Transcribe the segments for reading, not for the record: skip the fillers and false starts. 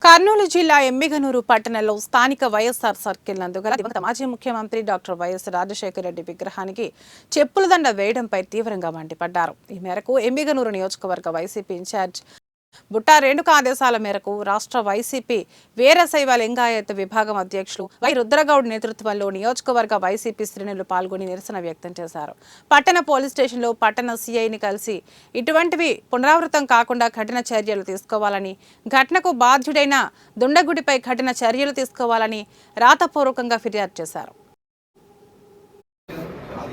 కర్నూలు జిల్లా ఎమ్మిగనూరు పట్టణంలో స్థానిక వైఎస్ఆర్ సర్కిల్ నందు గల దివంగత మాజీ ముఖ్యమంత్రి డాక్టర్ వైఎస్ రాజశేఖర రెడ్డి విగ్రహానికి చెప్పుల దండ వేయడంపై తీవ్రంగా మండిపడ్డారు. ఈ మేరకు ఎమ్మిగనూరు నియోజకవర్గ వైసీపీ ఇన్ఛార్జ్ బుట్టా రేణుక ఆదేశాల మేరకు రాష్ట్ర వైసీపీ వీరశైవ లింగాయత్ విభాగం అధ్యక్షులు వై రుద్రగౌడ్ నేతృత్వంలో నియోజకవర్గ వైసీపీ శ్రేణులు పాల్గొని నిరసన వ్యక్తం చేశారు. పట్టణ పోలీస్ స్టేషన్లో పట్టణ సీఐని కలిసి ఇటువంటివి పునరావృతం కాకుండా కఠిన చర్యలు తీసుకోవాలని, ఘటనకు బాధ్యుడైన దుండగుడిపై కఠిన చర్యలు తీసుకోవాలని రాతపూర్వకంగా ఫిర్యాదు చేశారు.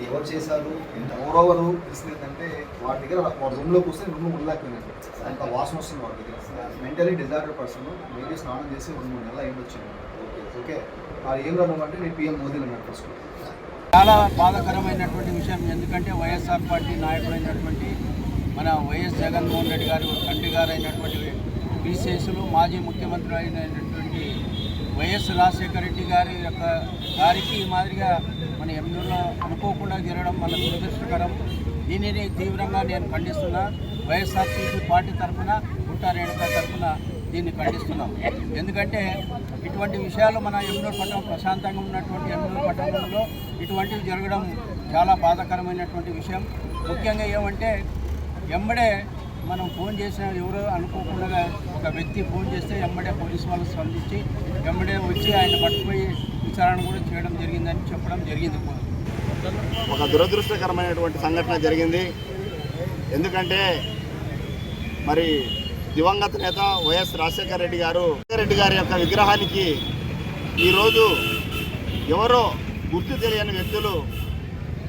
ఎవరు చేశారు ఎంత ఓవర్ అంటే వాటి దగ్గర వాడు రూమ్లోకి వస్తే రూమ్ ఉండలేకపోయినట్టు అంత వాసన వస్తుంది వాడి దగ్గర. మెంటలీ డిజార్డర్ పర్సన్ మేబీ స్నానం చేసి 2-3 నెలలు అయింది వచ్చింది. ఓకే వాడు ఏం రమ్మంటే నేను పిఎం మోదీ అన్నాడు ఫస్ట్. చాలా బాధాకరమైనటువంటి విషయం. ఎందుకంటే వైఎస్ఆర్ పార్టీ నాయకుడైనటువంటి మన వైఎస్ జగన్మోహన్ రెడ్డి గారు తండ్రి గారు అయినటువంటి బీసీఎస్లు మాజీ ముఖ్యమంత్రి అయినటువంటి వైఎస్ రాజశేఖర రెడ్డి గారికి ఈ మాదిరిగా మన ఎమ్మెల్యేలో అనుకోకుండా జరగడం మన దురదృష్టకరం. దీనిని తీవ్రంగా నేను ఖండిస్తున్నా. వైఎస్ఆర్సీపీ పార్టీ తరఫున బుట్టా రేణుక తరఫున దీన్ని ఖండిస్తున్నాం. ఎందుకంటే ఇటువంటి విషయాలు మన ఎమ్మెల్యే పట్టణం ప్రశాంతంగా ఉన్నటువంటి ఎమ్మెల్యే పట్టణంలో ఇటువంటివి జరగడం చాలా బాధాకరమైనటువంటి విషయం. ముఖ్యంగా ఏమంటే ఎమ్మడే మనం ఫోన్ చేసిన ఎవరో అనుకోకుండా ఒక వ్యక్తి ఫోన్ చేస్తే ఎమ్మడే పోలీసు వాళ్ళు స్పందించి ఎమ్మడే వచ్చి ఆయన పట్టుకుపోయి విచారణ కూడా చేయడం జరిగిందని చెప్పడం జరిగింది. ఒక దురదృష్టకరమైనటువంటి సంఘటన జరిగింది. ఎందుకంటే మరి దివంగత నేత వైఎస్ రాజశేఖర రెడ్డి గారి యొక్క విగ్రహానికి ఈరోజు ఎవరో గుర్తు తెలియని వ్యక్తులు